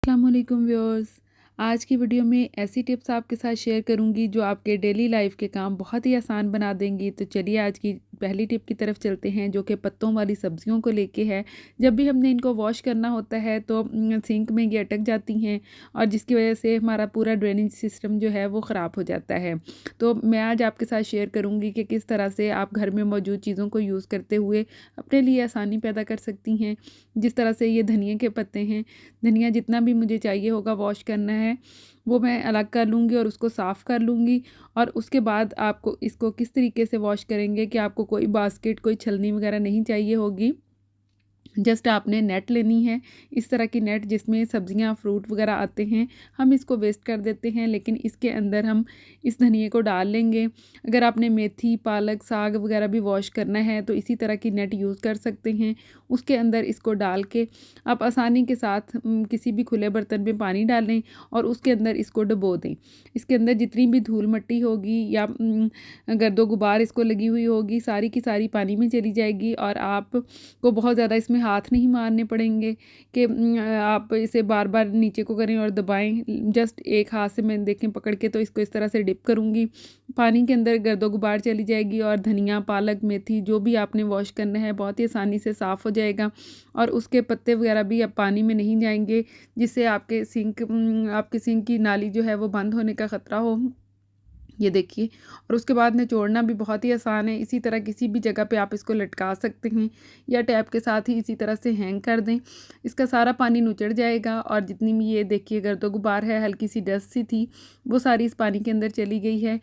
अस्सलामुअलैकुम व्यूअर्स। आज की वीडियो में ऐसी टिप्स आपके साथ शेयर करूंगी जो आपके डेली लाइफ के काम बहुत ही आसान बना देंगी। तो चलिए आज की पहली टिप की तरफ चलते हैं, जो कि पत्तों वाली सब्जियों को लेके है। जब भी हमने इनको वॉश करना होता है तो सिंक में ये अटक जाती हैं और जिसकी वजह से हमारा पूरा ड्रेनेज सिस्टम जो है वो ख़राब हो जाता है। तो मैं आज आपके साथ शेयर करूँगी कि किस तरह से आप घर में मौजूद चीज़ों को यूज़ करते हुए अपने लिए आसानी पैदा कर सकती हैं। जिस तरह से ये धनिया के पत्ते हैं, धनिया जितना भी मुझे चाहिए होगा वॉश करना है वो मैं अलग कर लूँगी और उसको साफ़ कर लूँगी। और उसके बाद आपको इसको किस तरीके से वॉश करेंगे कि आपको कोई बास्केट, कोई छलनी वगैरह नहीं चाहिए होगी। जस्ट आपने नेट लेनी है, इस तरह की नेट जिसमें सब्जियां फ्रूट वगैरह आते हैं। हम इसको वेस्ट कर देते हैं, लेकिन इसके अंदर हम इस धनिए को डाल लेंगे। अगर आपने मेथी, पालक, साग वगैरह भी वॉश करना है तो इसी तरह की नेट यूज़ कर सकते हैं। उसके अंदर इसको डाल के आप आसानी के साथ किसी भी खुले बर्तन में पानी डालें और उसके अंदर इसको डुबो दें। इसके अंदर जितनी भी धूल मिट्टी होगी या गर्दो गुबार इसको लगी हुई होगी, सारी की सारी पानी में चली जाएगी और आपको बहुत ज़्यादा इसमें हाथ नहीं मारने पड़ेंगे कि आप इसे बार बार नीचे को करें और दबाएं। जस्ट एक हाथ से मैं देखें पकड़ के तो इसको इस तरह से डिप करूँगी, पानी के अंदर गर्दो गुबार चली जाएगी और धनिया, पालक, मेथी जो भी आपने वॉश करना है बहुत ही आसानी से साफ़ हो जाएगा और उसके पत्ते वगैरह भी अब पानी में नहीं जाएंगे, जिससे आपके सिंक की नाली जो है वो बंद होने का ख़तरा हो। ये देखिए, और उसके बाद निचोड़ना भी बहुत ही आसान है। इसी तरह किसी भी जगह पे आप इसको लटका सकते हैं या टैप के साथ ही इसी तरह से हैंग कर दें। इसका सारा पानी नुचड़ जाएगा और जितनी भी ये देखिए गर्दो गुबार है, हल्की सी डस्ट सी थी, वो सारी इस पानी के अंदर चली गई है।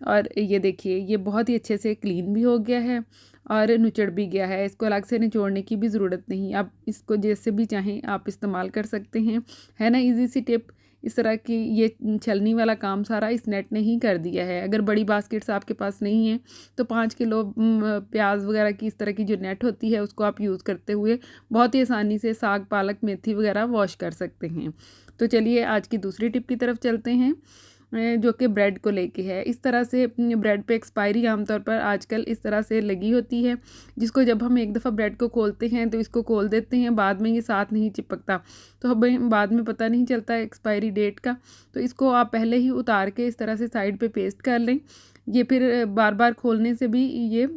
और ये देखिए ये बहुत ही अच्छे से क्लीन भी हो गया है और नुचड़ भी गया है। इसको अलग से निचोड़ने की भी ज़रूरत नहीं, आप इसको जैसे भी चाहें आप इस्तेमाल कर सकते हैं। है ना ईजी सी टिप। इस तरह की ये छलनी वाला काम सारा इस नेट ने ही कर दिया है। अगर बड़ी बास्केट्स आपके पास नहीं है तो 5 किलो प्याज वगैरह की इस तरह की जो नेट होती है उसको आप यूज़ करते हुए बहुत ही आसानी से साग, पालक, मेथी वगैरह वॉश कर सकते हैं। तो चलिए आज की दूसरी टिप की तरफ चलते हैं, जो कि ब्रेड को लेके है। इस तरह से ब्रेड पे एक्सपायरी आमतौर पर आजकल इस तरह से लगी होती है, जिसको जब हम एक दफ़ा ब्रेड को खोलते हैं तो इसको खोल देते हैं, बाद में ये साथ नहीं चिपकता, तो हमें बाद में पता नहीं चलता एक्सपायरी डेट का। तो इसको आप पहले ही उतार के इस तरह से साइड पे पेस्ट कर लें। ये फिर बार बार खोलने से भी ये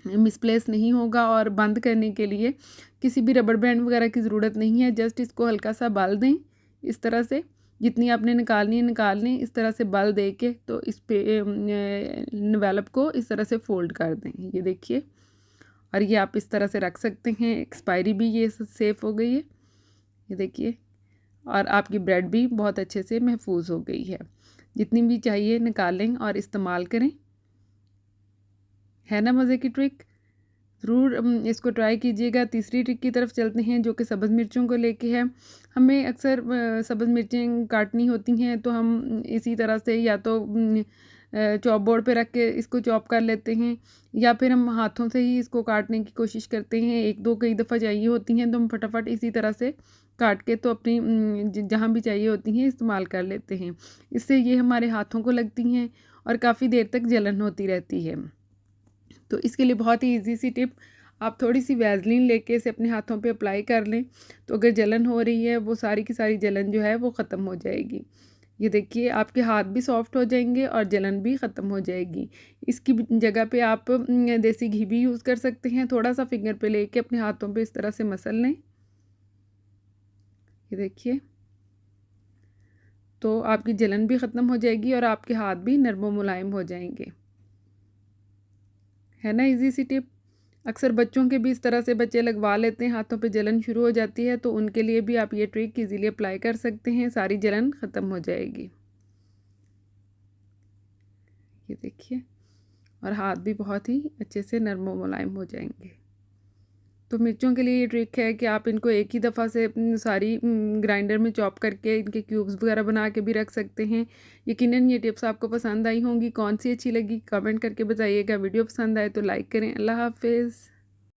मिसप्लेस नहीं होगा और बंद करने के लिए किसी भी रबड़ बैंड वगैरह की ज़रूरत नहीं है। जस्ट इसको हल्का सा बल दें, इस तरह से जितनी आपने निकालनी है निकाल लें। इस तरह से बल दे के तो इस पे एनवेलप को इस तरह से फोल्ड कर दें। ये देखिए, और ये आप इस तरह से रख सकते हैं। एक्सपायरी भी ये सेफ़ हो गई है, ये देखिए, और आपकी ब्रेड भी बहुत अच्छे से महफूज हो गई है। जितनी भी चाहिए निकालें और इस्तेमाल करें। है ना मज़े की ट्रिक। ज़रूर इसको ट्राई कीजिएगा। तीसरी ट्रिक की तरफ चलते हैं, जो कि सब्ज़ मिर्चों को लेके है। हमें अक्सर सब्ज़ मिर्चें काटनी होती हैं तो हम इसी तरह से या तो चॉप बोर्ड पे रख के इसको चॉप कर लेते हैं या फिर हम हाथों से ही इसको काटने की कोशिश करते हैं। एक दो कई दफ़ा चाहिए होती हैं तो हम फटाफट इसी तरह से काट के तो अपनी जहाँ भी चाहिए होती हैं इस्तेमाल कर लेते हैं। इससे ये हमारे हाथों को लगती हैं और काफ़ी देर तक जलन होती रहती है। तो इसके लिए बहुत ही इजी सी टिप, आप थोड़ी सी वैज़लीन लेके इसे अपने हाथों पे अप्लाई कर लें तो अगर जलन हो रही है वो सारी की सारी जलन जो है वो ख़त्म हो जाएगी। ये देखिए, आपके हाथ भी सॉफ्ट हो जाएंगे और जलन भी ख़त्म हो जाएगी। इसकी जगह पे आप देसी घी भी यूज़ कर सकते हैं। थोड़ा सा फिंगर पे लेके अपने हाथों पे इस तरह से मसल लें, ये देखिए, तो आपकी जलन भी ख़त्म हो जाएगी और आपके हाथ भी नरम मुलायम हो जाएंगे। है ना इजी सी टिप। अक्सर बच्चों के भी इस तरह से बच्चे लगवा लेते हैं, हाथों पे जलन शुरू हो जाती है, तो उनके लिए भी आप ये ट्रिक इजीली अप्लाई कर सकते हैं, सारी जलन ख़त्म हो जाएगी। ये देखिए, और हाथ भी बहुत ही अच्छे से नरम मुलायम हो जाएंगे। तो मिर्चों के लिए ये ट्रिक है कि आप इनको एक ही दफ़ा से सारी ग्राइंडर में चॉप करके इनके क्यूब्स वगैरह बना के भी रख सकते हैं। यकीनन ये टिप्स आपको पसंद आई होंगी। कौन सी अच्छी लगी कमेंट करके बताइएगा। वीडियो पसंद आए तो लाइक करें। अल्लाह हाफिज़।